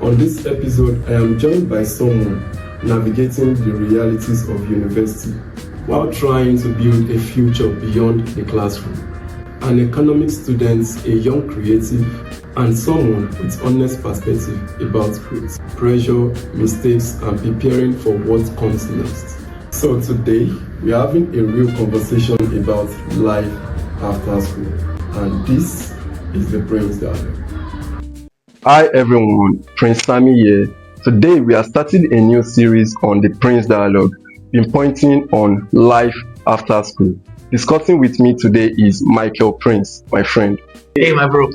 On this episode, I am joined by someone navigating the realities of university while trying to build a future beyond the classroom. An economics student, a young creative, and someone with honest perspective about growth, pressure, mistakes, and preparing for what comes next. So today, we are having a real conversation about life after school, and this is the Prince Dialogue. Hi everyone, Prince Sammy here. Today we are starting a new series on the Prince Dialogue, pinpointing on life after school. Discussing with me today is Michael Prince, my friend. Hey, my bro.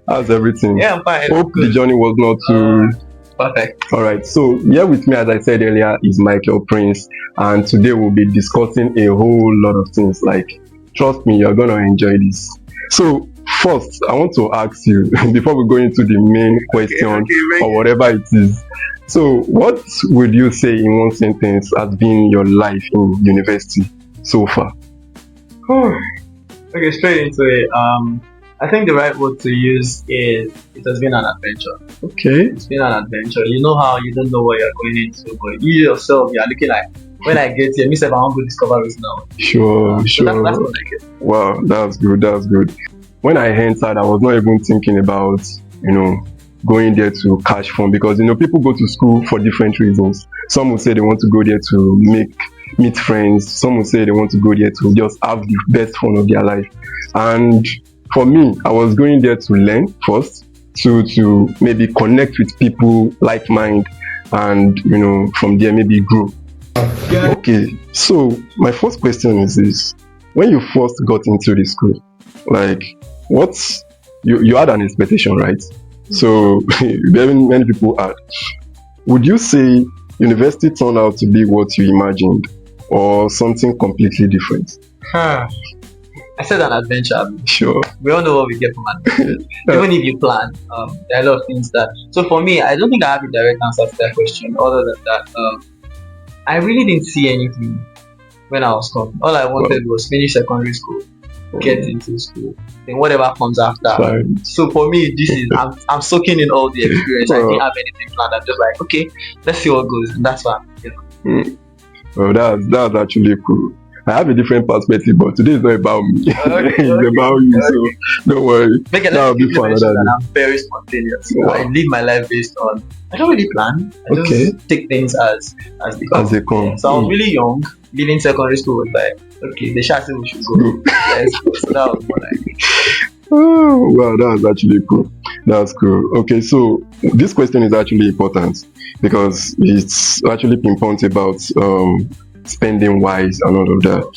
How's everything? Yeah, I'm fine. Hope the journey was not too... Perfect. Alright, so here with me, as I said earlier, is Michael Prince, and today we'll be discussing a whole lot of things. Like, trust me, you're gonna enjoy this. So, first, I want to ask you, before we go into the main question or whatever it is, so what would you say in one sentence has been your life in university so far? Okay, straight into it. I think the right word to use is it has been an adventure. Okay. It's been an adventure. You know how you don't know what you're going into, but you yourself, you're looking like, when I get here, myself, I want to discover this now. Sure. That's what I get. Wow, that's good. When I entered, I was not even thinking about, going there to cash fun, because, people go to school for different reasons. Some will say they want to go there to meet friends. Some will say they want to go there to just have the best fun of their life. And for me, I was going there to learn first, to maybe connect with people like mind, and, from there maybe grow. Okay, so my first question is this. When you first got into the school, like, you had an expectation, right? So many people had. Would you say university turned out to be what you imagined, or something completely different? I said an adventure. Sure. We all know what we get from adventure. Even if you plan, there are a lot of things that. So for me, I don't think I have a direct answer to that question. Other than that, I really didn't see anything when I was coming. All I wanted was finish secondary school, get into school, then whatever comes after. Fine. So for me, this is I'm soaking in all the experience. I didn't have anything planned. I'm just like, okay, let's see what goes, and that's fine. Well, that's actually cool. I have a different perspective, but today is not about me. It's about you, so don't worry. That'll be for another day. I'm very spontaneous. Wow. I live my life based on. I don't really plan. I just take things as they come. So I was really young. Leaving secondary school was like, okay, the shot said we should go. Let's go. So that was more like. Oh, wow, that's actually cool. That's cool. Okay, so this question is actually important because it's actually pinpoints about spending wise and all of that.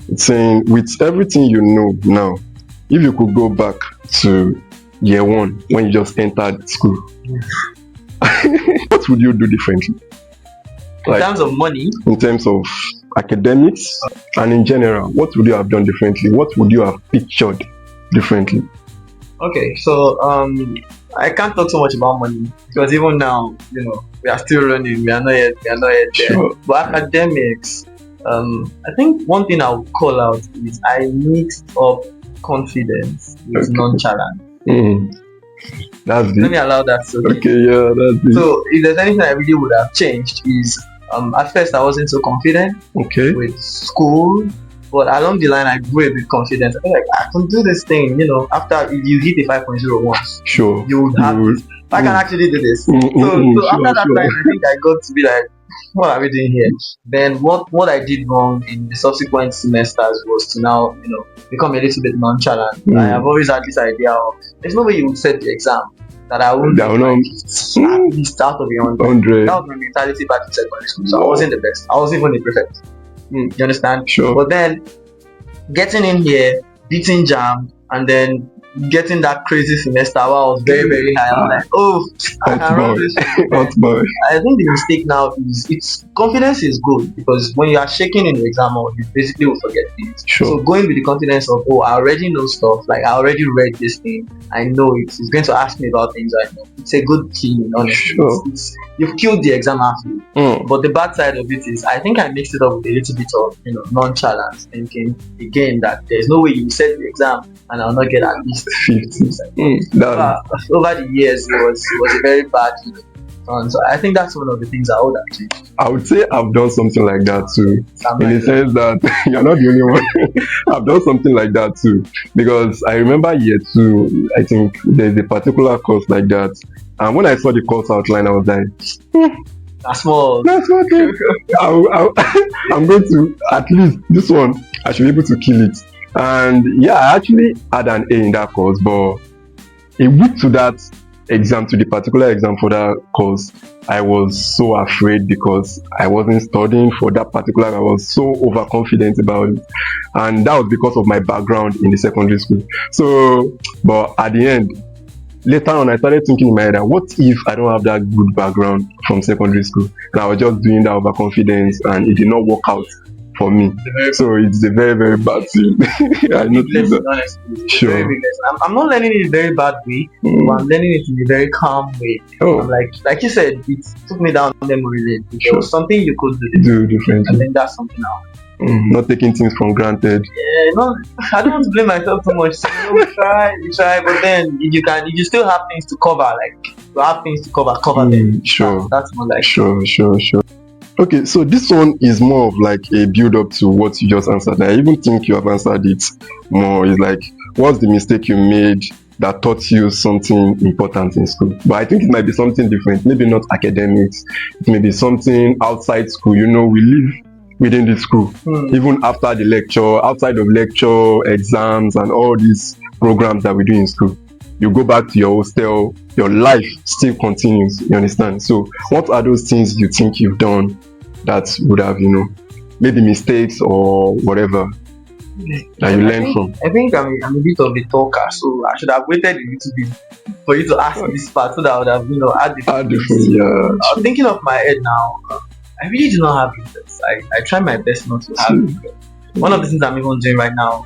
It's saying, with everything you know now, if you could go back to year one when you just entered school, what would you do differently? In terms of money? In terms of academics and in general, what would you have done differently? What would you have pictured differently? Okay, so I can't talk so much about money because even now, we are still running. We are not yet there. Sure. But academics, I think one thing I would call out is I mixed up confidence with nonchalance. That's it. Let me allow that. Okay, yeah, that's it. So if there's anything I really would have changed is at first I wasn't so confident with school. But along the line, I grew a bit confident. I was like, I can do this thing, after you hit the 5.0 once. Sure. You would have this. I can actually do this. So after that time, I think I got to be like, what are we doing here? Then what I did wrong in the subsequent semesters was to now, become a little bit nonchalant. I have always had this idea of, there's no way you would set the exam that I wouldn't at least out of the 100. That was my mentality back in secondary school. So I wasn't the best. I wasn't even the prefect. You understand? Sure. But then getting in here, beating jam, and then getting that crazy semester where I was very, very high. I'm like, I can run this. I think the mistake now is confidence is good because when you are shaking in the exam, you basically will forget things. Sure. So going with the confidence of, I already know stuff, like I already read this thing, I know it. It's going to ask me about things I know. It's a good feeling, honestly. Sure. You've killed the exam halfway. But the bad side of it is, I think I mixed it up with a little bit of, nonchalance, thinking again that there's no way you set the exam and I'll not get at least 50. Over the years, it was a very bad so I think that's one of the things I would have changed. I would say I've done something like that too, in the sense that you're not the only one. I've done something like that too, because I remember year 2, I think there's a particular course like that, and when I saw the course outline, I was like, that's small. That's okay. I'm going to, at least this one, I should be able to kill it. And yeah, I actually had an A in that course, but a week to that exam, to the particular exam for that course, I was so afraid because I wasn't studying for that particular. I was so overconfident about it, and that was because of my background in the secondary school. So, but at the end, later on, I started thinking in my head that what if I don't have that good background from secondary school, and I was just doing that overconfidence, and it did not work out for me. So it's a very, very bad thing. I noticed that. Honestly, Sure. very big lesson. I'm not learning it in a very bad way, but I'm learning it in a very calm way. Oh, I'm like you said, it took me down memory lane. There Sure. was something you could do, do and differently. then that's something else. Not taking things for granted. Yeah, no, I don't want to blame myself too much. So, we try, but then if you still have things to cover, like you have things to cover them. Sure. That's more like Sure. Okay, so this one is more of like a build up to what you just answered. I even think you have answered it more. It's like, what's the mistake you made that taught you something important in school? But I think it might be something different. Maybe not academics. It may be something outside school. We live within the school. Even after the lecture, outside of lecture, exams, and all these programs that we do in school, you go back to your hostel, your life still continues. You understand? So, what are those things you think you've done that would have, maybe mistakes or whatever that you learned from? I think I'm a bit of a talker, so I should have waited a little bit for you to ask this part so that I would have, had Yeah. I'm thinking of my head now. I really do not have regrets. I try my best not to have regrets. One of the things I'm even doing right now,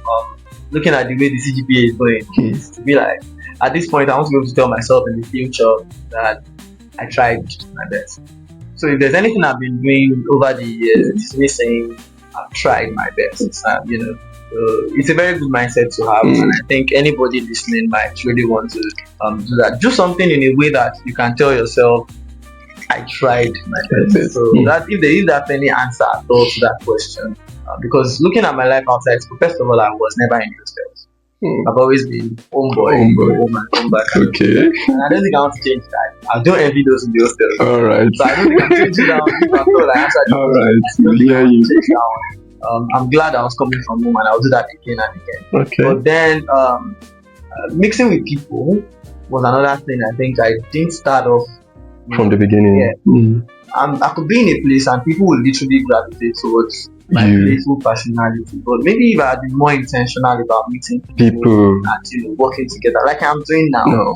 looking at the way the CGPA is going, is to be like, at this point, I want to be able to tell myself in the future that I tried my best. So if there's anything I've been doing over the years, it's me saying I've tried my best. So it's a very good mindset to have, and I think anybody listening might really want to do that. Do something in a way that you can tell yourself, I tried my best. So that if there is that any answer at all to that question, because looking at my life outside school, first of all, I was never in hostels. I've always been homeboy. Okay. And I don't think I want to change that. I don't envy those in the hostels. All right. So I don't think I'm changing that one. If I feel like I answered the All question, right. I don't think Yeah, I want you. to change that one. I'm glad I was coming from home, and I'll do that again and again. Okay. But then mixing with people was another thing. I think I didn't start off From the beginning. Yeah. I could be in a place and people will literally gravitate towards my playful personality. But maybe if I had been more intentional about meeting people and working together, like I'm doing now,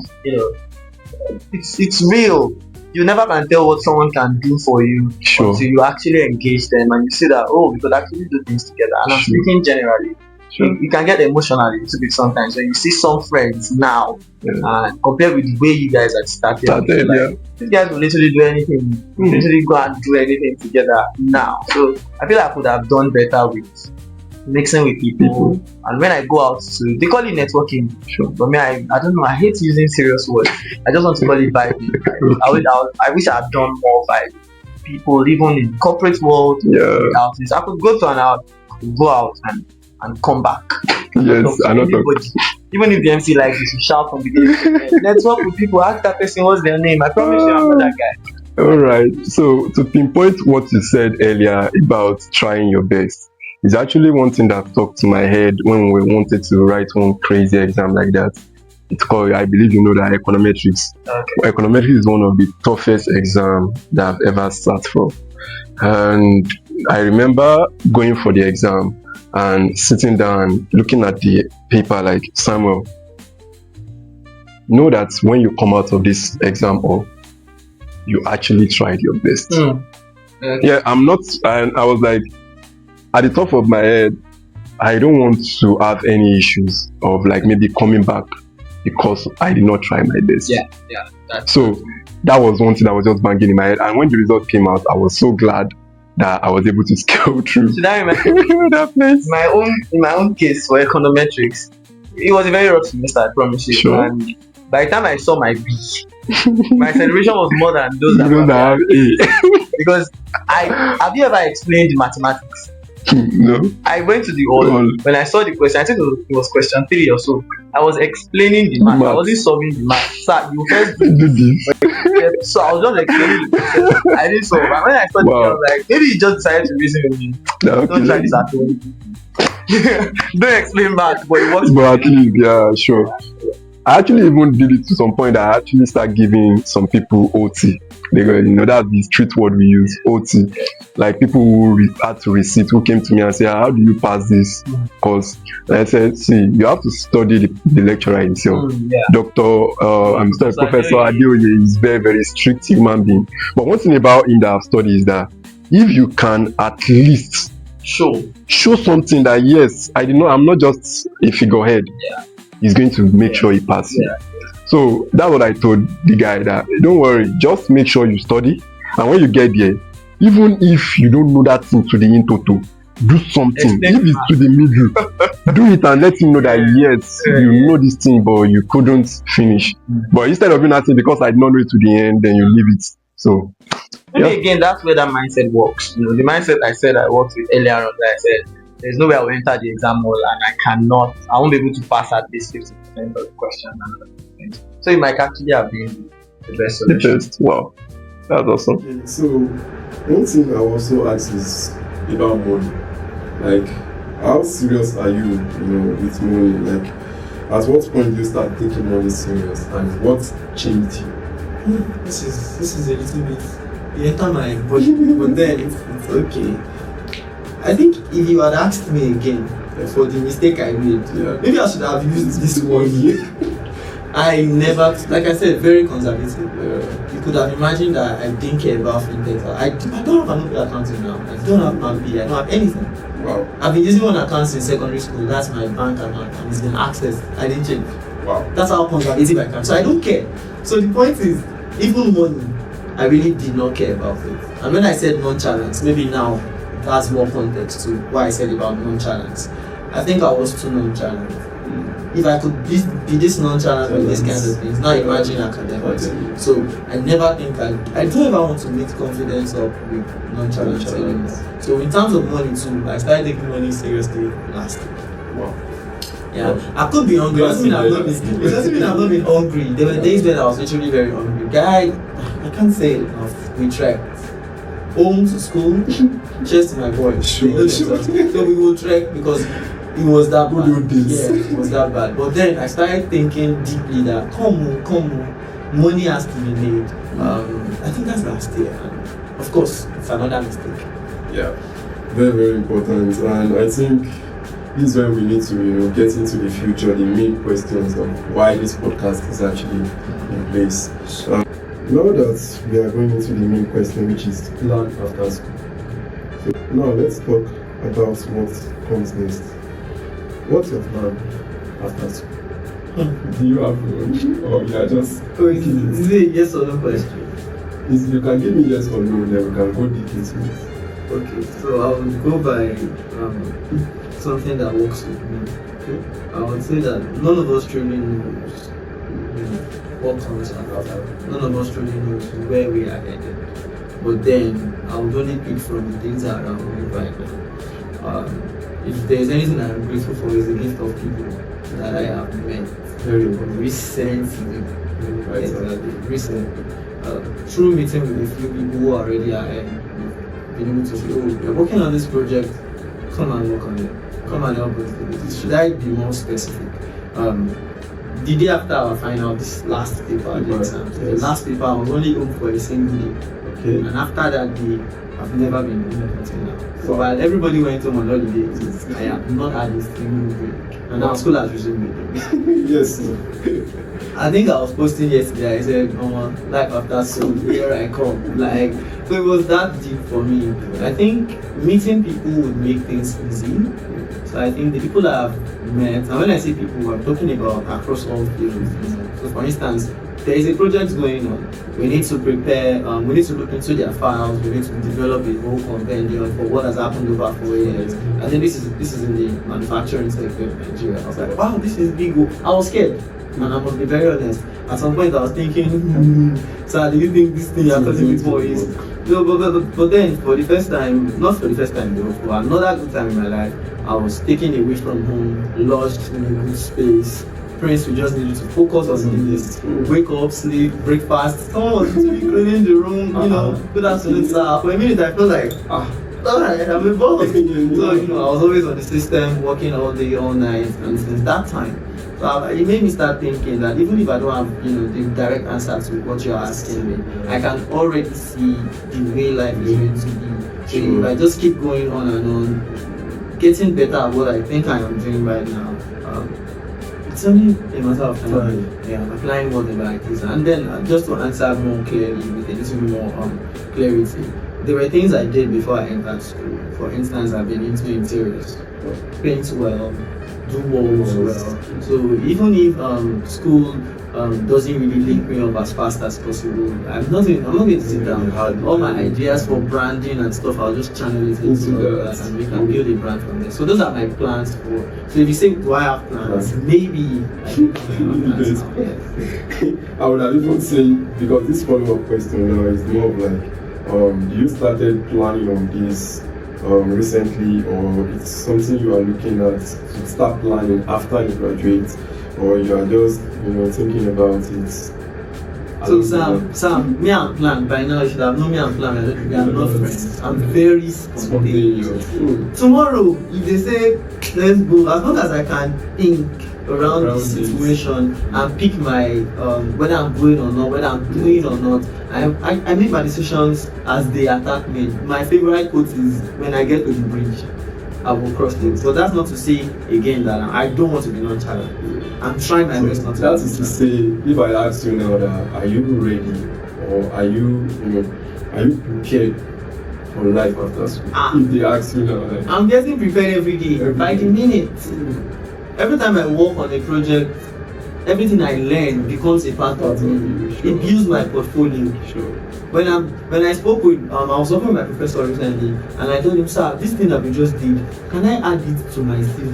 it's real. You never can tell what someone can do for you until you actually engage them and you see that we could actually do things together. And I'm speaking generally. You can get emotional a little bit sometimes when you see some friends now compared with the way you guys had started. These guys will literally do anything, literally go and do anything together now. So I feel like I could have done better with mixing with people. And when I go out to, they call it networking. But me, I don't know, I hate using serious words. I just want to call it vibing. I wish I had done more vibing. People, even in corporate world, outings. I could go out and come back. Yes, I know. Even if the MC likes you, shout from the beginning. Network with people, ask that person what's their name. I promise you I'm not that guy. Alright, so to pinpoint what you said earlier about trying your best, is actually one thing that stuck to my head when we wanted to write one crazy exam like that. It's called, I believe you know that, econometrics. Okay. Econometrics is one of the toughest exams that I've ever sat for. And I remember going for the exam and sitting down, looking at the paper like, Samuel, know that when you come out of this exam hall, you actually tried your best. Yeah, I'm not, and I was like, at the top of my head, I don't want to have any issues of like maybe coming back because I did not try my best. So that was one thing that was just banging in my head. And when the result came out, I was so glad that I was able to scale through. Should I remember that place? In my own case for econometrics, it was a very rough semester, I promise you. Sure. And by the time I saw my B, my celebration was more than those that You were don't have A. because have you ever explained mathematics? No. I went to the hall. All. When I saw the question, I think it was question 3 or so. I was explaining the math. I wasn't solving the math. Sir, you first do Do this. so I was just explaining the question. I didn't solve. And when I saw it, I was like, maybe he just decided to reason with me. Okay. Don't try this at home. Don't explain math, but it works. But at least, yeah, sure. I actually even did it to some point that I actually start giving some people OT. They go, that's the street word we use, OT. Like people who had to receipt, who came to me and say, how do you pass this? Because I said, see, you have to study the lecturer himself. I'm sorry, Professor Adeoye is very, very strict human being. But one thing about him that I've studied is that if you can at least show something that yes, I'm not just a figurehead. He's going to make sure he passes. So that's what I told the guy, that don't worry, just make sure you study, and when you get there, even if you don't know that thing to the in toto, do something. If it's to the middle, do it and let him know that yes, you know this thing but you couldn't finish. But instead of you not saying because I did not know it to the end, then you leave it. So maybe again, that's where that mindset works. The mindset I said I worked with earlier on, that I said there's no way I will enter the exam hall and I won't be able to pass at least 50% of the question. So it might actually have been the best solution. Wow, that's awesome. Okay, so one thing I also ask is about money. Like, how serious are you, with money? Like, at what point do you start taking money serious, and what changed you? This is a little bit. You enter my body, but then it's okay. I think if you had asked me again for the mistake I made, maybe I should have used this word. I never, like I said, very conservative. You could have imagined that I didn't care about fintech. I don't have an account now. I don't have Bank, I don't have anything. Wow. I've been using one account since secondary school. That's my bank account, and it's been accessed. I didn't change. Wow. That's how conservative I can. So I don't care. So the point is, even money, I really did not care about it. And when I said nonchalant, maybe now it has more context to what I said about nonchalance. I think I was too nonchalant. If I could be this nonchalant with these kinds of things, now imagine academics. So I never think I don't ever want to meet confidence up with nonchalance anymore. So in terms of money too, I started taking money seriously last year. Wow. Yeah, I could be hungry. It doesn't mean I've not been hungry. There were days when I was literally very hungry. Guy, I can't say it enough. We trekked home to school, cheers to my boys. Sure. So we would trek because it was that bad. Yeah, it was that bad. But then I started thinking deeply that come on, money has to be made. I think that's last year. And of course, it's another mistake. Yeah, very, very important. And I think this is where we need to, get into the future, the main questions of why this podcast is actually in place. Now that we are going into the main question, which is plan after school. So now let's talk about what comes next. What's your plan after school? Do you have one? Or you are just... Is it a yes or no question? You can give me yes or no, then we can go deep into it. Okay, so I would go by something that works with me. Okay. I would say that none of us truly knows what comes after. None of us truly knows where we are headed. But then I would only pick from the things that are around me right now. If there's anything I'm grateful for, is the gift of people that I have met very recently. Through meeting with a few people who are already ahead, been able to say, we're working on this project, come and work on it. Come and help us do this. Should I be more specific? The day after our final, this last paper, the last paper, I was only home for a single day. Okay. And after that day, I've never been home until now. So while everybody went home on holidays, I have not had a single break. And our school has resumed. Yes. I think I was posting yesterday, I said, life after school, here I come. So it was that deep for me. I think meeting people would make things easy. So I think the people that I've met, and when I say people, I'm talking about across all fields. So for instance, there is a project going on. We need to prepare, we need to look into their files, we need to develop a whole compendium for what has happened over 4 years. I think this is in the manufacturing sector of Nigeria. I was like, wow, this is big. I was scared, and I must be very honest. At some point I was thinking, sir, do you think this thing you're talking with more is? No, but then for the first time, not for the first time though, for another good time in my life, I was taken away from home, lodged in a good space. Prince, we just needed to focus on this. Wake up, sleep, breakfast. Someone was to be cleaning the room, good afternoon, sir. For a minute I felt like, alright, I'm involved. So, I was always on the system, working all day, all night, and since that time, so it made me start thinking that even if I don't have, the direct answer to what you're asking me, I can already see the way life is going to be. So if I just keep going on and on, getting better at what I think I am doing right now, it's only a matter of time. Yeah, I'm applying whatever it is. And then just to answer more clearly, with a little bit more clarity, there were things I did before I entered school. For instance, I've been into interiors, paint well, do walls well. So even if school doesn't really link me up as fast as possible, I'm not going to sit down. All my ideas for branding and stuff, I'll just channel it into that, and we can build a brand from there. So those are my plans for. So if you say, do I have plans? Maybe I think I have plans now, yes. I would have even said, because this follow-up question now is more of like, you started planning on this recently, or it's something you are looking at to start planning after you graduate, or you are just thinking about it? So Sam, me and plan by now. You should have known me and plan. We are not friends. I'm very spontaneous. Tomorrow, if they say let's go, as long as I can think around the situation and pick my whether I'm going or not, whether I'm doing or not, I make my decisions as they attack me. My favorite quote is, when I get to the bridge, I will cross it. So that's not to say again that I don't want to be nonchalant. I'm trying my best not to. That is to say, if I ask you now that, are you ready, or are you prepared for life after school? If they ask you now, like, I'm getting prepared every day, by the minute. Every time I work on a project, everything I learn becomes a part of me. It builds my portfolio. Sure. When I spoke with I was talking with my professor recently, and I told him, sir, this thing that we just did, can I add it to my CV?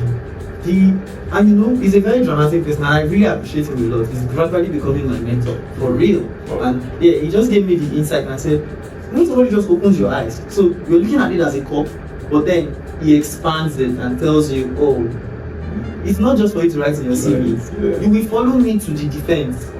And he's a very dramatic person, and I really appreciate him a lot. He's gradually becoming my mentor, for real. And yeah, he just gave me the insight and said, when somebody just opens your eyes, so you're looking at it as a cup, but then he expands it and tells you, oh, it's not just for you to write in your CV. You will follow me to the defense.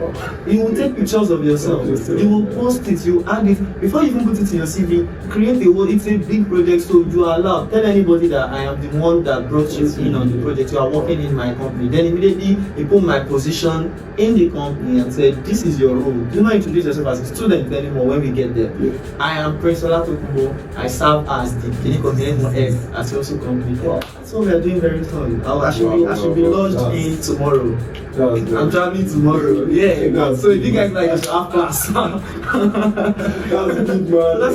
You will take pictures of yourself. You will post it. You add it. Before you even put it in your CV, create a whole. It's a big project, so you are allowed. Tell anybody that I am the one that brought you in on the project. You are working in my company. Then immediately you put my position in the company and said, this is your role. Do not introduce yourself as a student anymore when we get there. I am Prince Olatokunbo. I serve as the clinical head at Yosu company. So we are doing very fun. I should be lodged in tomorrow. I'm traveling tomorrow. Yeah. So if you guys like, you should have class. That's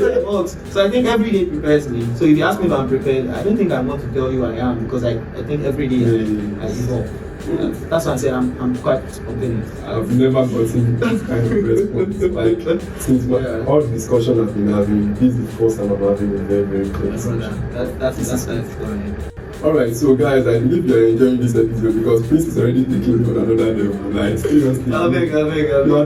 how it works. So I think every day prepares me. So if you ask me if I'm prepared, I don't think I'm going to tell you I am, because I think every day I evolve. That's why I say I'm quite spontaneous. I've never gotten this kind of response. Like, since all the discussion I've been having, this is the first time I'm having a very, very clear discussion. That's story. Alright, so guys, I believe you're enjoying this episode, because Prince is already taking it on another level. Like, seriously. I beg. You're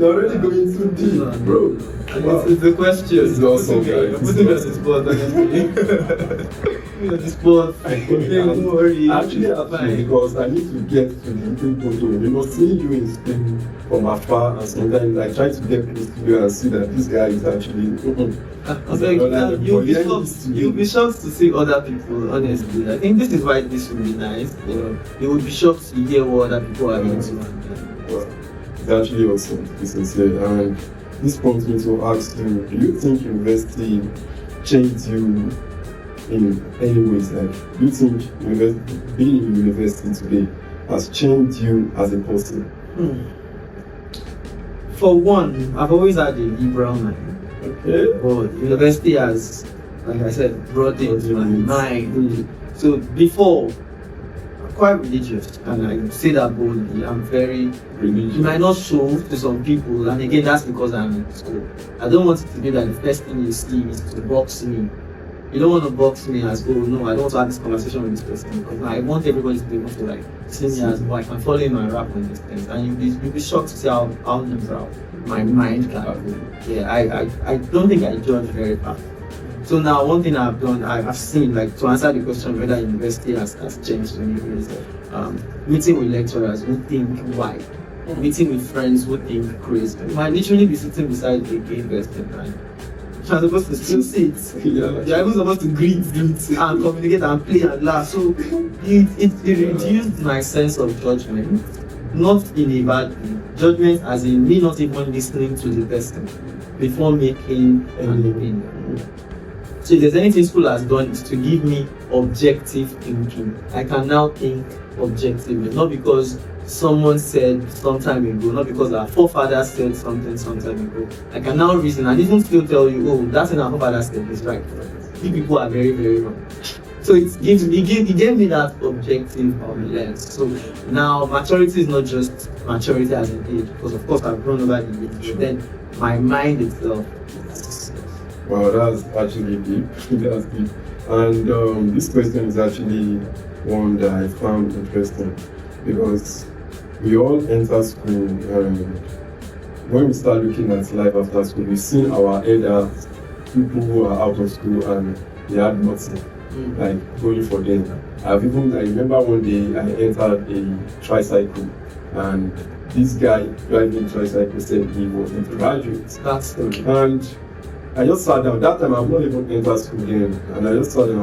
already going too deep, bro. Wow. It's the question. This is awesome, guys. Put me on the spot, honestly. Put me on the spot. Don't worry. Actually, because I need to get to the eating photo. Seeing you in Spain from afar, and sometimes I try to get close to you and see that this guy is actually. You'll be shocked to see other people, honestly. I think this is why this will be nice. You will be shocked to hear what other people are into. Well, it's actually awesome, to be sincere. And this prompts me to ask you, do you think university changed you in any ways? Like, do you think being in university today has changed you as a person? For one, I've always had a liberal mind. Okay. But university has, like I said, brought it into my mind. So before, quite religious, and I say that boldly. I'm very. Religion. It might not show to some people, and again, that's because I'm in school. I don't want it to be that the first thing you see is to box me. You don't want to box me as, oh no, I don't want to have this conversation with this person, because I want everybody to be able to like see me as, oh, I can follow in my rap on these things, and you'll be shocked to see how neutral my mind can go. Yeah, I don't think I judge very fast. So now one thing I've done, I've seen, like, to answer the question whether university has changed for me is meeting with lecturers who think why, meeting with friends who think crazy. You might literally be sitting beside a gay person and you're supposed to still sit. You're even supposed to greet and communicate and play and laugh. So it reduced my sense of judgment, not in a bad way. Judgment as in me not even listening to the person before making an opinion. So if there's anything school has done is to give me objective thinking. I can now think objectively, not because someone said some time ago, not because our forefathers said something some time ago. I can now reason and even still tell you, oh, that thing our forefathers said is right. You people are very, very wrong. So it gave me that objective lens. So now maturity is not just maturity as an age, because of course I've grown over the years, but then my mind itself. Wow, that's actually deep. That's deep. And this question is actually one that I found interesting, because we all enter school, and when we start looking at life after school, we've seen our elders, people who are out of school and they had nothing, like going for them. I remember one day I entered a tricycle, and this guy driving tricycle said he was a graduate. That's okay. And I just sat down. That time I've not even entered school then, and I just sat down.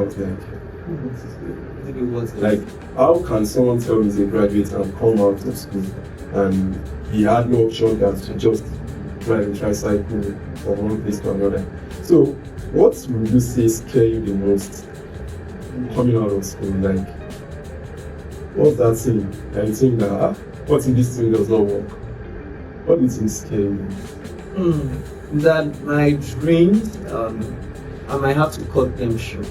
I was like, how can someone tell me he's a graduate and come out of school and he had no option than to just drive a tricycle from one place to another? So, what would you say scare you the most coming out of school? Like, what's that thing? And you think that, what if this thing does not work? What do you think scare you? That my dreams, I might have to cut them short.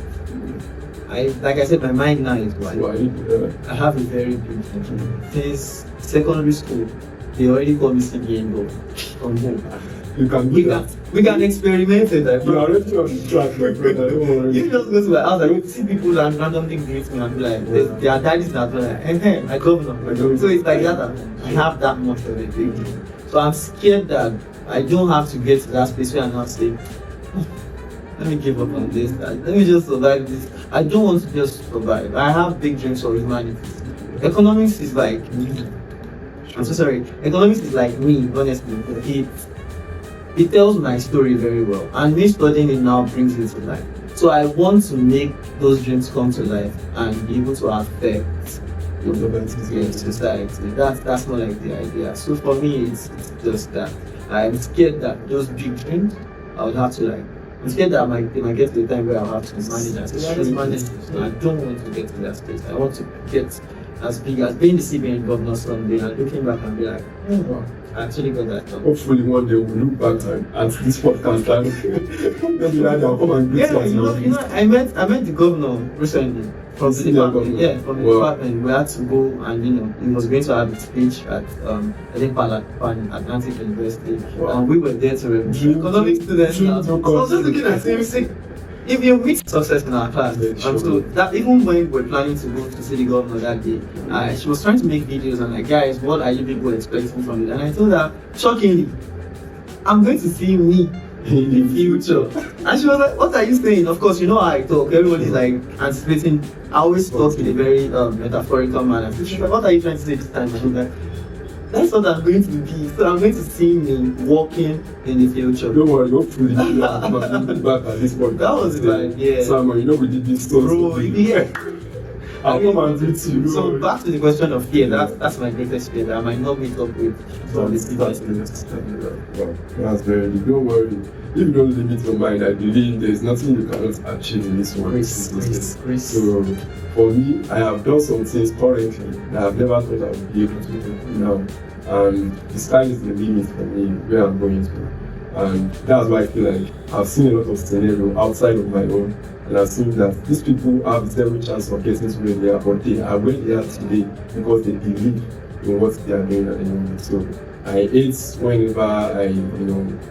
Like I said, my mind now is wide. I have a very big dream. Since secondary school, they already call me CBN from home. You can do that. We can experiment it. You are already on the track, my brother. Don't worry. You just go to my house and you see people and randomly greet me and be like, their daddies that are like, hey, my governor. So it's like that. I have that much of a big dream. So I'm scared that I don't have to get to that space where I'm not saying, let me give up on this. Let me just survive this. I don't want to just survive. I have big dreams for humanity. Economics is like me. I'm so sorry. Economics is like me, honestly. It tells my story very well. And me studying it now brings it to life. So I want to make those dreams come to life and be able to affect society. That's not like the idea. So for me, it's just that. I'm scared that those big dreams, I would have to I'm scared that they might get to the time where I'll have to manage that. So I don't want to get to that stage. I want to get as big as being the CBN governor someday and looking back and be like, oh, I actually got that done. Hopefully one day we'll look back at this podcast and maybe I'll come and greet you. I met the governor recently. From the department, from the department, we had to go and he was going to have a speech at I think Atlantic University, and we were there to review economic students. I was just looking at him, if you meet success in our class, so that even when we were planning to go to see the governor that day, she was trying to make videos and like, guys, what are you people expecting from it? And I told her, shockingly, I'm going to see me in the future. And she was like, what are you saying? Of course, you know how I talk. Everybody's like anticipating. I always talk in a very metaphorical manner. She's like, what are you trying to say this time? And I was like, that's what I'm going to be. So I'm going to see me walking in the future. Don't worry, hopefully you look back at this point. That was fine, yeah. Simon, we did this stuff. Bro, yeah. I'll come and greet you. So back to the question of fear, that's my greatest fear that I might not meet up with from this device. Wow, that's very deep. Don't worry. If you don't limit your mind, I believe there's nothing you cannot achieve in this world. Grace. So for me, I have done some things currently that I've never thought I would be able to do now. And the sky is the limit for me where I'm going to. And that's why I feel like I've seen a lot of scenario outside of my own, and I've seen that these people have zero chance of getting to where they are, but they are where they are today because they believe in what they are doing at the moment. So I hate whenever I,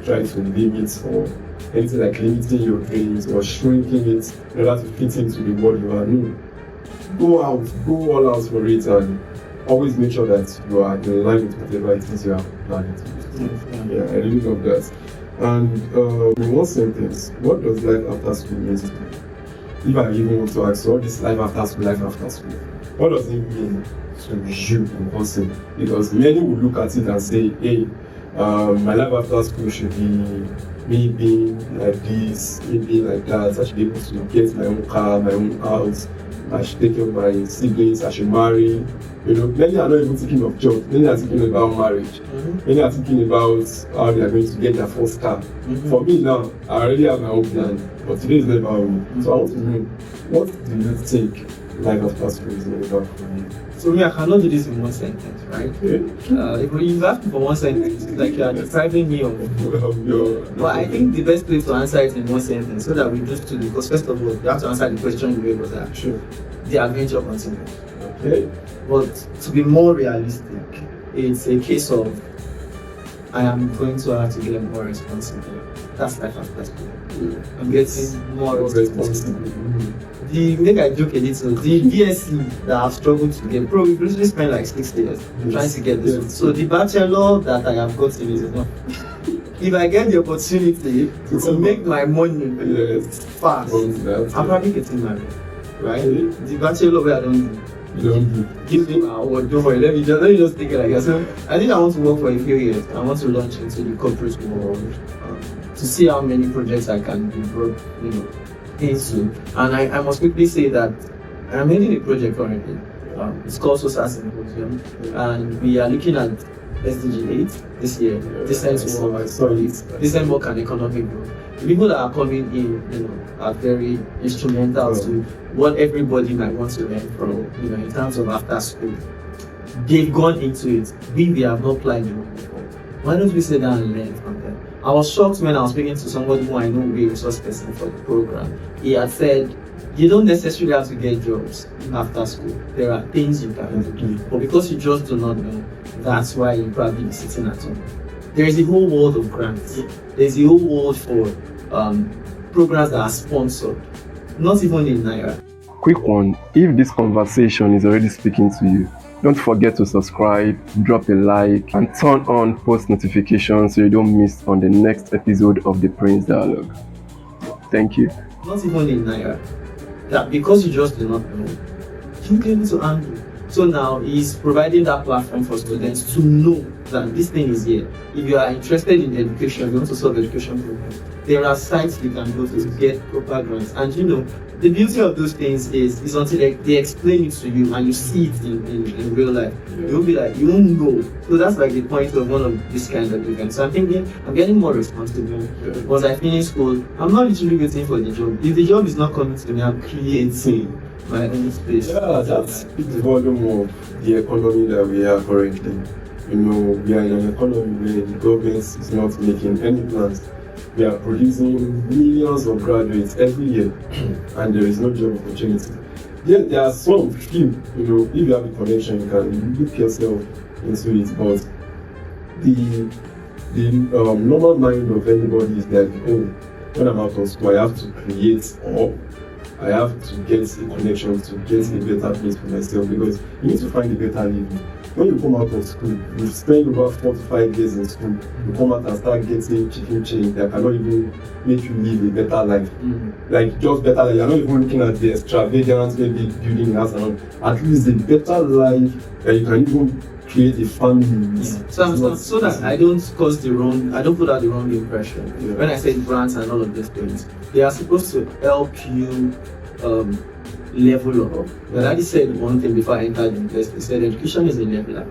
try to limit or anything like limiting your dreams or shrinking it in order to fit into the world you are. No, go out, go all out for it, and always make sure that you are in line with whatever it is you are planning to do. Yeah, I really love that. And in one sentence, what does life after school mean to you? If I even want to ask, what is life after school, what does it mean to you in person? Because many will look at it and say, hey, my life after school should be me being like this, me being like that. I should be able to get my own car, my own house. I should take care of my siblings. I should marry. Many are not even thinking of jobs. Many are thinking about marriage. Many are thinking about how they are going to get their first car. For me now, I already have my own plan, but today is not about me. So I want to know, what do you think life after school is about for you? So me, I cannot do this in one sentence, right? Okay. If you ask me for one sentence, it's like you are depriving me of. But I think the best place to answer it in one sentence, so that we just do, because first of all, you have to answer the question the way it was asked. Sure. The adventure continues. Okay. But to be more realistic, it's a case of I am going to have to get more responsible. That's life after school. I'm getting more responsible. The make I joke a little, the BSc that I've struggled to get, bro, we've literally spent like 6 years trying to get this one. So the bachelor that I have gotten is enough. If I get the opportunity to make my money fast, I'm probably getting married. Right? The bachelor where I don't do. Give me my award, don't worry, let me just take it like that. So I think I want to work for a few years. I want to launch into the corporate world to see how many projects I can be brought, into. And I must quickly say that I'm heading a project currently. It's called Social Symposium, and we are looking at SDG 8 this year. Decent work and economic growth. The people that are coming in, are very instrumental to what everybody might want to learn from, in terms of after school. They've gone into it. We have not applied it before. Why don't we sit down and learn from them? I was shocked when I was speaking to somebody who I know will be a resource person for the program. He had said, you don't necessarily have to get jobs after school. There are things you can do. But because you just do not know, that's why you'll probably be sitting at home. There is a whole world of grants. There's a whole world for programs that are sponsored, not even in Naira. Quick one, if this conversation is already speaking to you, don't forget to subscribe, drop a like, and turn on post notifications so you don't miss on the next episode of the Prince Dialogue. Thank you. Not even in Naira. That because you just do not know, you'll be able to handle. So now he's providing that platform for students to know that this thing is here. If you are interested in education, you want to solve education problems, there are sites you can go to get proper grants. And the beauty of those things is until they explain it to you and you see it in real life, you'll be like, you won't know. So that's like the point of one of these kind of events. So I'm thinking, I'm getting more responsible. Once I finish school, I'm not literally waiting for the job. If the job is not coming to me, I'm creating my own space. Yeah, that's the volume of the economy that we are currently. We are in an economy where the government is not making any plans. We are producing millions of graduates every year, and there is no job opportunity. Yet there are some few, if you have a connection, you can look yourself into it. But the normal mind of anybody is that, when I'm out of school, I have to create or I have to get a connection to get a better place for myself, because you need to find a better living. When you come out of school, you spend over 4 to 5 years in school, you come out and start getting chicken change that cannot even make you live a better life. Like just better life. You're not even looking at the extravagance, maybe building a house and all. At least a better life that you can even create a family. So that I don't put out the wrong impression. When I say grants and all of these things, they are supposed to help you level up. But I said one thing before I entered the university. He said education is a leveler.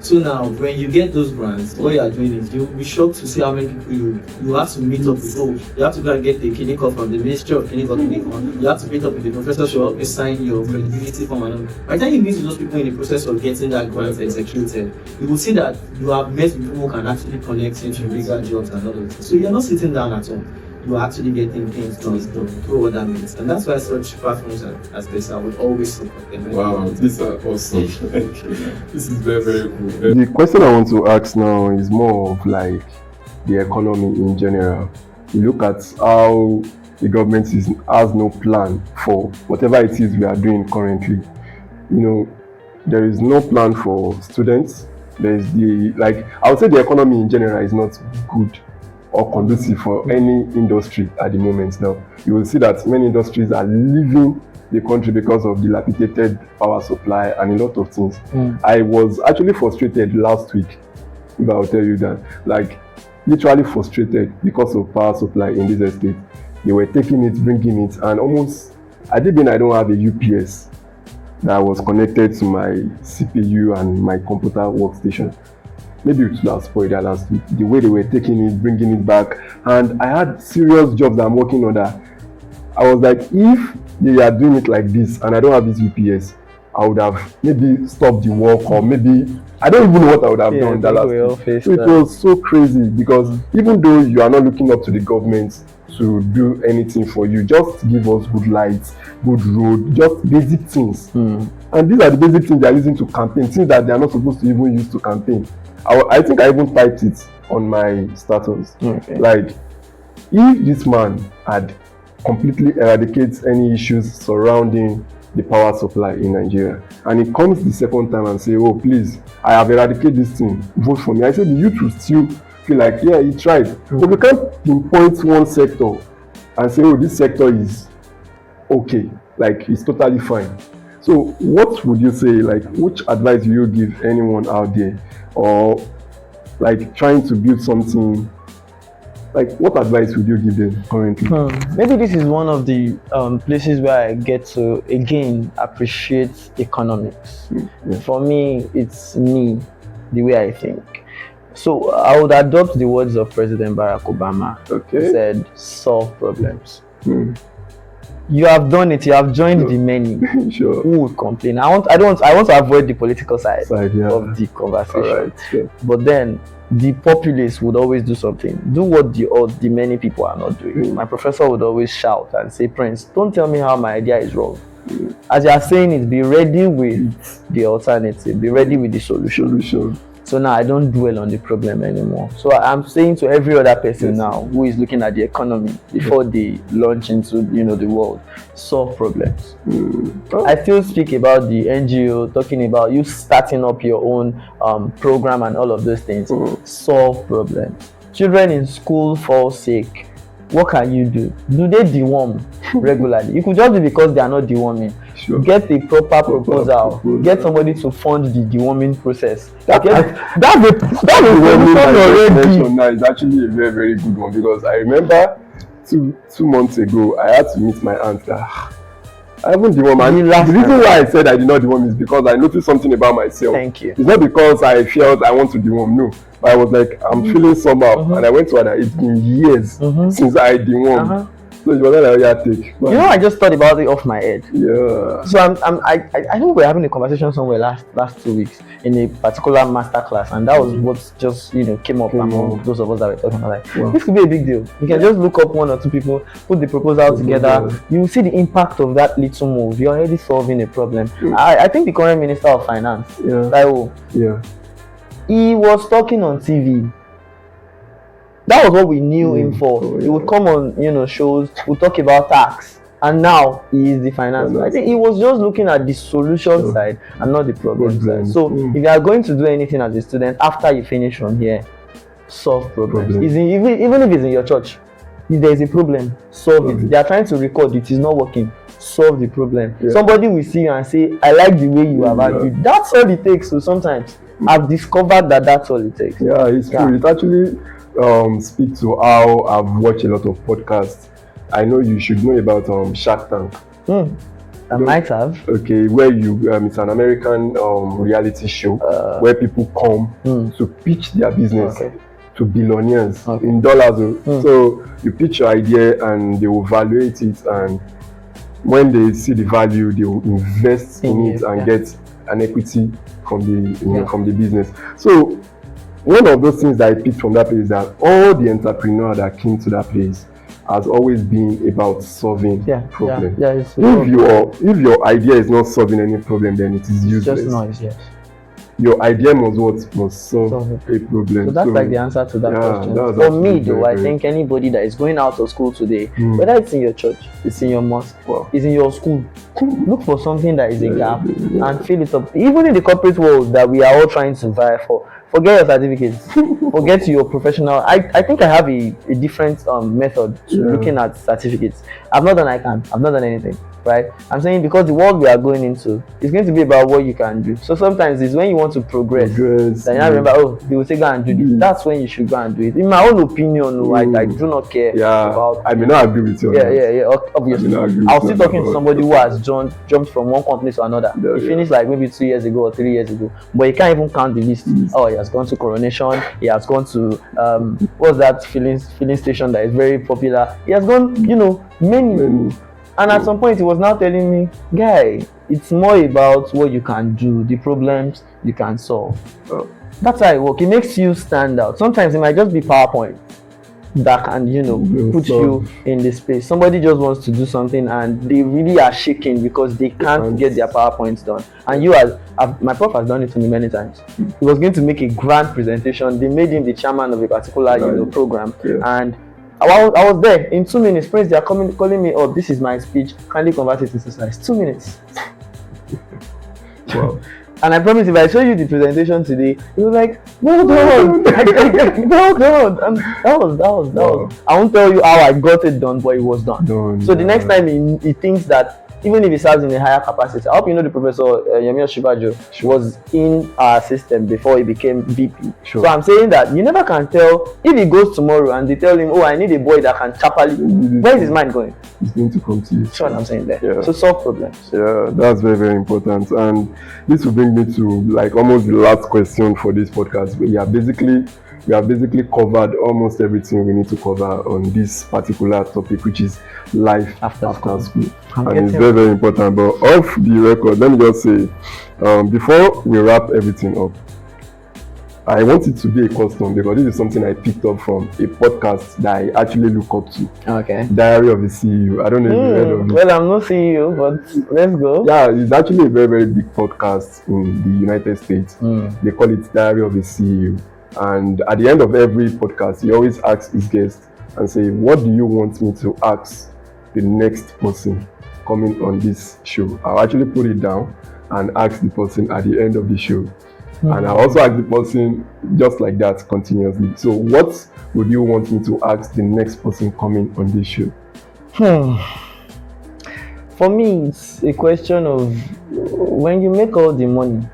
So now, when you get those grants, what you are doing is you'll be shocked to see how many people you have to meet up with. Oh, you have to go and get the clinical from the Ministry of Clinical. You have to meet up with the professor to help you sign your credibility form. And all. By the time you meet with those people in the process of getting that grant executed, you will see that you have met people who can actually connect into bigger jobs and all of this. So you're not sitting down at home. You are actually getting things done through what that means. And that's why such platforms as this, I would always support them. Wow, these are awesome. This is very, very cool. The question I want to ask now is more of like the economy in general. You look at how the government has no plan for whatever it is we are doing currently. You know, there is no plan for students. There is I would say the economy in general is not good or conducive for any industry at the moment now. You will see that many industries are leaving the country because of dilapidated power supply and a lot of things. I was actually frustrated last week, if I'll tell you that, like literally frustrated because of power supply in this estate. They were taking it, bringing it, and almost, I don't have a UPS that was connected to my CPU and my computer workstation. Maybe it would have spoiled that last week. The way they were taking it, bringing it back, and I had serious jobs that I'm working on that. I was like, if they are doing it like this and I don't have this UPS, I would have maybe stopped the work, or maybe I don't even know what I would have done that last week. So it was so crazy because even though you are not looking up to the government to do anything for you, just give us good lights, good road, just basic things. And these are the basic things they are using to campaign, things that they are not supposed to even use to campaign. I think I even typed it on my status. Like, if this man had completely eradicated any issues surrounding the power supply in Nigeria, and he comes the second time and say, oh please, I have eradicated this thing, vote for me. I said the youth will still feel like, yeah, he tried. But we can't pinpoint one sector and say, oh, this sector is okay, like it's totally fine. So what would you say, like which advice will you give anyone out there, or like trying to build something, like what advice would you give them currently? Maybe this is one of the places where I get to again appreciate economics. For me, it's me, the way I think. So I would adopt the words of President Barack Obama. He said, solve problems. You have done it. You have joined the many who would complain. I want to avoid the political side of the conversation. But then the populace would always do something. Do what the many people are not doing. My professor would always shout and say, Prince, don't tell me how my idea is wrong. As you are saying it, be ready with the alternative. Be ready with the solution. So now I don't dwell on the problem anymore. So I'm saying to every other person now who is looking at the economy before they launch into the world, solve problems. I still speak about the NGO, talking about you starting up your own program and all of those things. Solve problems. Children in school fall sick. What can you do? Do they deworm regularly? It could just be because they are not deworming. Get a proper proposal. Get somebody to fund the deworming process. That's a solution now is actually a very, very good one, because I remember two months ago I had to meet my aunt that I haven't dewormed. The reason why I said I did not deworm is because I noticed something about myself. Thank you. It's not because I felt I want to deworm, no. But I was like, I'm feeling somehow, and I went to her that it's been years since I dewormed. So it was like, take. I just thought about it off my head. Yeah. So I think we're having a conversation somewhere last 2 weeks in a particular master class, and that was what just came up among those of us that were talking about. Like, this could be a big deal. You can just look up one or two people, put the proposal together. You will see the impact of that little move. You're already solving a problem. I think the current Minister of Finance, he was talking on TV. That was what we knew him for. He would come on, shows, would talk about tax, and now he is the finance. I think he was just looking at the solution side and not the problem side. So if you are going to do anything as a student after you finish from here, solve problems. Even if it's in your church, if there is a problem, solve it. They are trying to record it is not working. Solve the problem. Somebody will see you and say, I like the way you have argued. That's all it takes. So sometimes I've discovered that that's all it takes. Yeah, it's true. It actually speak to how I've watched a lot of podcasts. I know you should know about Shark Tank. I might have. Okay, where you it's an American reality show where people come to pitch their business to billionaires in dollars. So you pitch your idea and they will evaluate it, and when they see the value, they will invest in it and get an equity from the from the business. So one of those things that I picked from that place is that all the entrepreneurs that came to that place has always been about solving problems. If your idea is not solving any problem, then it is useless. Just noise, yes. Your idea must solve a problem. So that's like the answer to that question. For me though, I think anybody that is going out of school today, whether it's in your church, it's in your mosque, it's in your school, look for something that is a gap and fill it up. Even in the corporate world that we are all trying to vie for, forget your certificates, forget your professional. I think I have a different method to looking at certificates. I've not done anything. Right? I'm saying because the world we are going into is going to be about what you can do. So sometimes it's when you want to progress then you remember, they will say go and do this. That's when you should go and do it. In my own opinion, I do not care about. I may not agree with you. Obviously. I was still talking to somebody who has jumped from one company to another. He finished like maybe 2 years ago or 3 years ago, but he can't even count the list. He has gone to Coronation. He has gone to what's that filling station that is very popular. He has gone, many. And at some point, he was now telling me, guy, it's more about what you can do, the problems you can solve. That's how it works. It makes you stand out. Sometimes it might just be PowerPoint that can, put you in the space. Somebody just wants to do something and they really are shaking because they can't get their PowerPoints done. And my prof has done it to me many times. He was going to make a grand presentation. They made him the chairman of a particular, program. And I was there in 2 minutes. Prince, they are calling me up. This is my speech. Kindly convert it into slides. 2 minutes. Wow. And I promise, if I show you the presentation today, you will like, well done. Well done. And that was. I won't tell you how I got it done, but it was done. So the next time he thinks that, even if he serves in a higher capacity, I hope you know the Professor Yemi Oshibajo was in our system before he became VP. So I'm saying that you never can tell if he goes tomorrow and they tell him, I need a boy that can chapali. Where is his mind going? He's going to come to you. That's what I'm saying there. So solve problems. Yeah, that's very, very important. And this will bring me to like almost the last question for this podcast. We have basically covered almost everything we need to cover on this particular topic, which is life after school. And it's very, very important. But off the record, let me just say, before we wrap everything up, I want it to be a custom because this is something I picked up from a podcast that I actually look up to. Okay. Diary of a CEO. I don't know if you heard of it. Well, I'm not CEO, but let's go. Yeah, it's actually a very, very big podcast in the United States. They call it Diary of a CEO. And at the end of every podcast, he always asks his guest and say, what do you want me to ask the next person coming on this show? I'll actually put it down and ask the person at the end of the show. And I also ask the person just like that continuously. So what would you want me to ask the next person coming on this show? For me, it's a question of when you make all the money,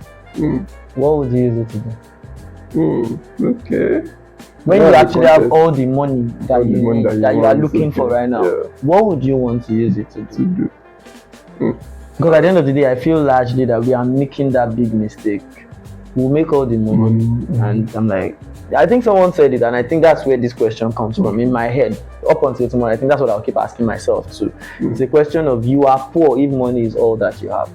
what would you use it to do? Okay. When you actually have all the money that you need, that you are looking for right now, what would you want to use it to do? Because at the end of the day, I feel largely that we are making that big mistake. We'll make all the money, and I'm like, I think someone said it, and I think that's where this question comes from in my head. Up until tomorrow, I think that's what I'll keep asking myself too. It's a question of you are poor if money is all that you have.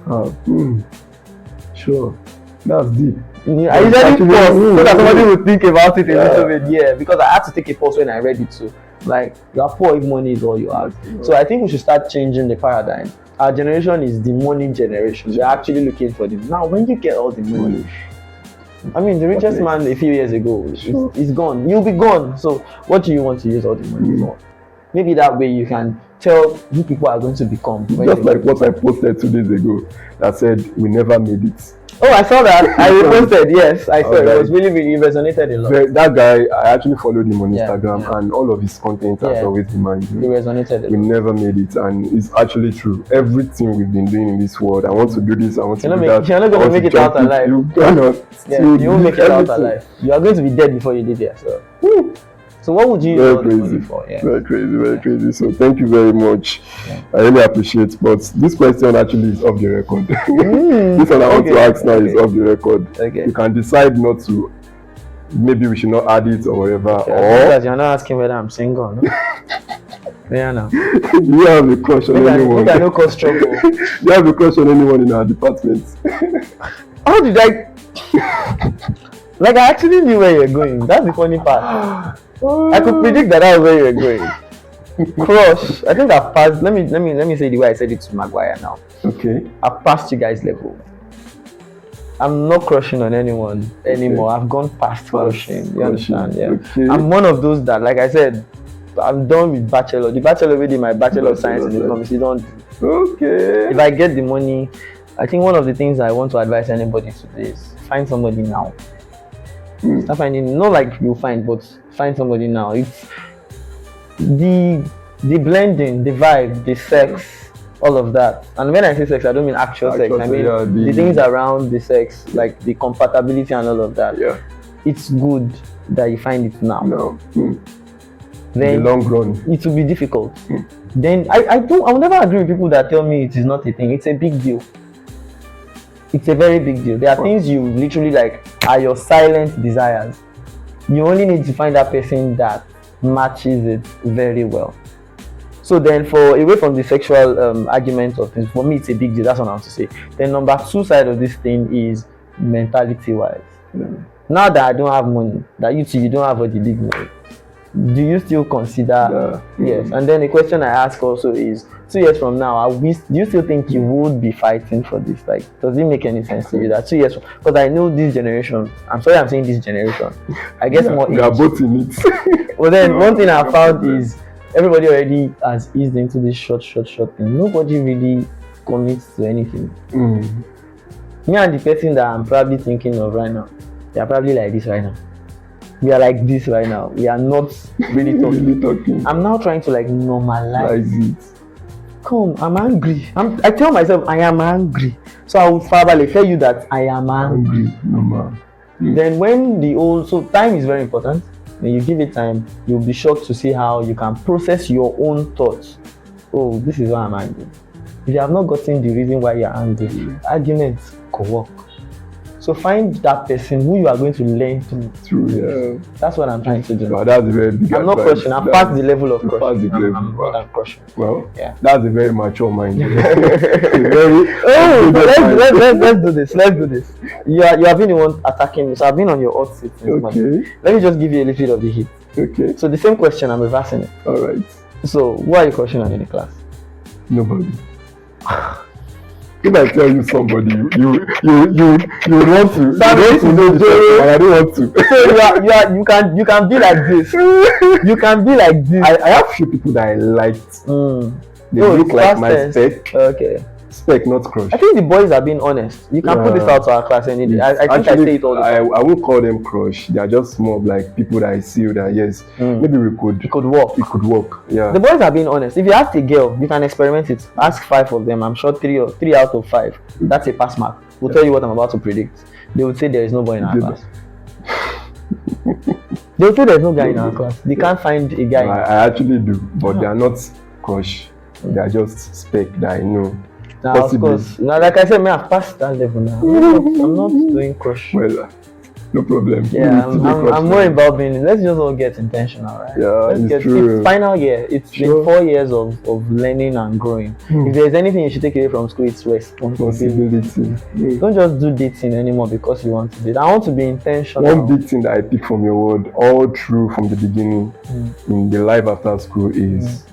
Sure, that's deep. I usually pause so that somebody will think about it a little bit. Because I had to take a pause when I read it too. Like, you are poor if money is all you have. So I think we should start changing the paradigm. Our generation is the money generation. We're actually looking for them. Now, when you get all the money, I mean, the richest man a few years ago is gone. You'll be gone. So what do you want to use all the money for? Maybe that way you can tell who people are going to become. Just like what I posted 2 days ago that said, we never made it. Oh, I saw that. I reposted. Yes, I saw it. It was really, really resonated a lot. That guy, I actually followed him on Instagram, and all of his content has always been mine. It resonated a lot. We never made it, and it's actually true. Everything we've been doing in this world, I want to do this, I want to do that. You're not going to make it out alive. You won't make it out alive. You are going to be dead before you did it. So So what would you Very use all the money crazy. for? Yeah. Very crazy, very crazy. So thank you very much. I really appreciate. But this question actually is off the record. This one I want to ask now is off the record. Okay. You can decide not to. Maybe we should not add it or whatever. Because you're not asking whether I'm single, no? Yeah, no. You have a crush on anyone. I no cause trouble. You have a crush on anyone in our department. How did I? Like I actually knew where you're going. That's the funny part. I could predict that was where you're going. Crush. I think I've passed. Let me say the way I said it to Maguire now. Okay. I've passed you guys' level. I'm not crushing on anyone anymore. I've gone past crushing. You understand? Yeah. Okay. I'm one of those that, like I said, I'm done with bachelor. The bachelor already my bachelor of science in economics. You don't. Okay. If I get the money, I think one of the things I want to advise anybody to do is find somebody now. Start finding, not like you find, but find somebody now. It's the blending, the vibe, the sex, all of that. And when I say sex, I don't mean actual sex. I mean the things around the sex, like the compatibility and all of that. Yeah. It's good that you find it now. No. Then in the long run, it will be difficult. Then I will never agree with people that tell me it is not a thing. It's a big deal. It's a very big deal. There are things you literally like are your silent desires. You only need to find that person that matches it very well. So then, for away from the sexual argument of things, for me it's a big deal. That's what I want to say. Then number two side of this thing is mentality-wise. Now that I don't have money, that you don't have all the big money, do you still consider? Yes. And then the question I ask also is, 2 years from now, do you still think you would be fighting for this? Like, does it make any sense to you that 2 years? Because I know this generation. I'm sorry, I'm saying this generation. I guess more. We are both in it. Well, then one thing I found is everybody already has eased into this short thing. Nobody really commits to anything. Me and the person that I'm probably thinking of right now, they are probably like this right now. We are like this right now. We are not really talking. I'm now trying to like normalize it. Come, I'm angry. I tell myself I am angry. So I will verbally tell you that I am angry. Then when so time is very important. When you give it time, you'll be shocked to see how you can process your own thoughts. Oh, this is why I'm angry. If you have not gotten the reason why you're angry, arguments could work. So find that person who you are going to learn through. Yeah. That's what I'm trying to do. Well, that's very big. I'm not crushing. I'm past the level of crushing. I'm not crushing. Well, yeah. That's a very mature mind. Let's do this. Let's do this. You have been the one attacking me, so I've been on your hot seat since morning. Let me just give you a little bit of the heat. Okay. So the same question, I'm reversing it. All right. So who are you crushing on in the class? Nobody. If I tell you somebody, you want to know the person, and I don't want to. You can be like this. You can be like this. I have few people that I liked. They look like my spec. Okay. Spec, not crush. I think the boys are being honest. You can put this out to our class any day. I think actually, I say it all the time. I won't call them crush. They are just more of like people that I see that yes, maybe we could. It could work. It could work. Yeah. The boys are being honest. If you ask a girl, you can experiment it. Ask 5 of them. I'm sure 3 out of 5. That's a pass mark. We'll tell you what I'm about to predict. They would say there is no boy in our class. They would say there is no guy in our class. They can't find a guy. I actually do, but they are not crush. They are just spec that I know. Now, possibly. Of course. Now, like I said, I've passed that level now. I'm not doing crush. Well, no problem. Yeah, I'm more about being. Let's just all get intentional, right? Yeah, true. It's final year. It's been 4 years of learning and growing. If there's anything you should take away from school, it's responsibility. Don't just do dating anymore because you want to date. I want to be intentional. One big thing that I pick from your word all through from the beginning in the life after school is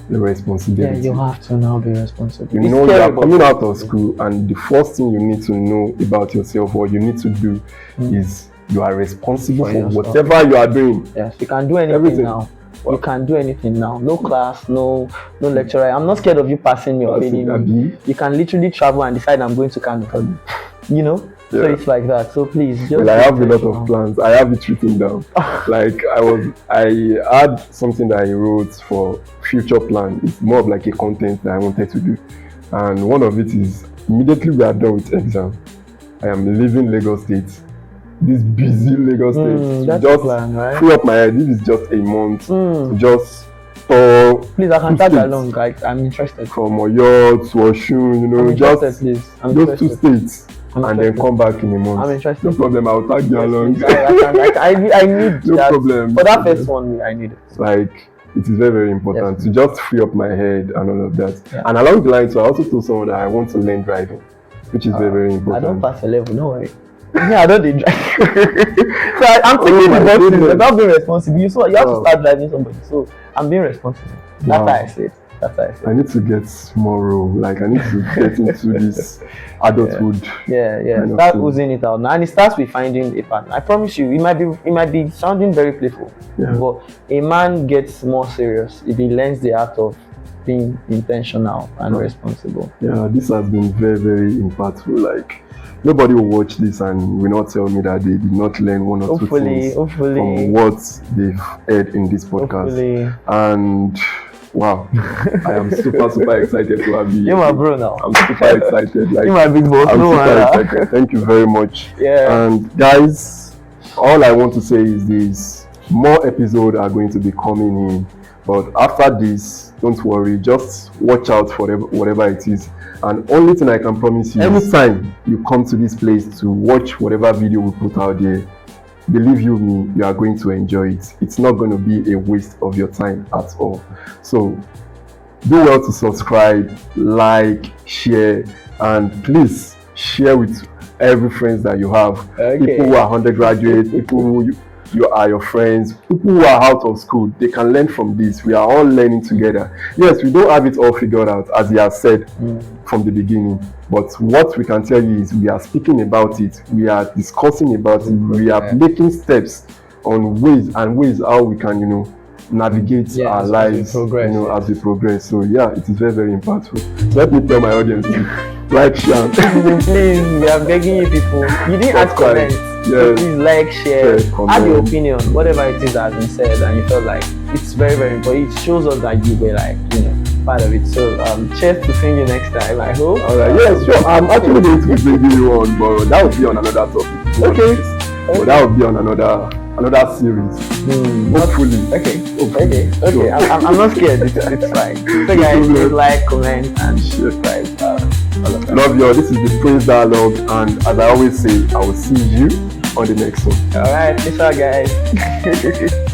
the responsibility. Yeah, you have to now be responsible. You know, you are coming out of school, and the first thing you need to know about yourself, what you need to do, is you are responsible for whatever you are doing. Yes, you can do anything now. You can do anything now. No class, no lecturer. I'm not scared of you passing me or failing me. You can literally travel and decide I'm going to Kano. You know? Yeah. So it's like that. So please just. Well, I have a lot of plans. I have it written down. Like I had something that I wrote for future plan. It's more of like a content that I wanted to do, and one of it is immediately we are done with exam, I am leaving Lagos State this busy Lagos State. That's Just the plan, right? free up my head. This is just a month to just tour Please, I can two tag states. along. I'm interested. From Oyo to Osun, you know, I'm interested, just please. I'm those two interested. states, I'm and then interested. come back in a month. I'm interested. No problem, I'll tag you along. Please, I need No that. problem. For that first one, I need it. Like, it is very, very important Yes. to just free up my head and all of that. Yeah. And along the line, so I also told someone that I want to learn driving, which is very, very I important. don't pass a level, don't worry. Yeah, I don't need drive. So I'm Oh taking my the boxes goodness. without being responsible. You have to Wow. start driving somebody. So I'm being responsible. That's Wow. how I say it. That's how I say I it. need to get more role. Like, I need to get into this adulthood. Yeah. kind of Start thing. oozing it out now, and it starts with finding a partner. I promise you, it might be sounding very playful, Yeah. but a man gets more serious if he learns the art of being intentional and responsible. Yeah, this has been very, very impactful. Like, nobody will watch this and will not tell me that they did not learn one or two things from Hopefully, what they've heard in this podcast. hopefully. And wow, I am super excited to have you. You're my bro now. I'm super excited. Like, You're my big boss. I'm No super matter. excited. Thank you very much. Yeah. And guys, all I want to say is this: more episodes are going to be coming in. But after this, don't worry. Just watch out for whatever it is. And only thing I can promise you: every time you come to this place to watch whatever video we put out there, believe you me, you are going to enjoy it. It's not going to be a waste of your time at all. So do well to subscribe, like, share, and please share with every friends that you have. Okay. People who are undergraduates, people who you are your friends, people who are out of school, they can learn from this. We are all learning together. Yes, we don't have it all figured out, as he has said from the beginning. But what we can tell you is we are speaking about it, we are discussing about it, we are making steps on ways how we can, navigate our lives, as we progress. So yeah, it is very, very impactful. So let me tell my audience to like, share. Please, we are begging you people. You didn't add comments. So please like, share, add your opinion, whatever it is that has been said, and you felt like it's very, very important. It shows us that you were part of it. So cheers to seeing you next time, I hope. Alright, yes, sure. I'm actually going to be bringing you on, but that would be on another topic. Okay. But that would be on another series. Hopefully. Okay. Sure. I'm not scared. It's fine. So guys, please like, comment, and subscribe. Love you all. This is the Prince Dialogue, and as I always say, I will see you on the next one. Alright, peace out, guys.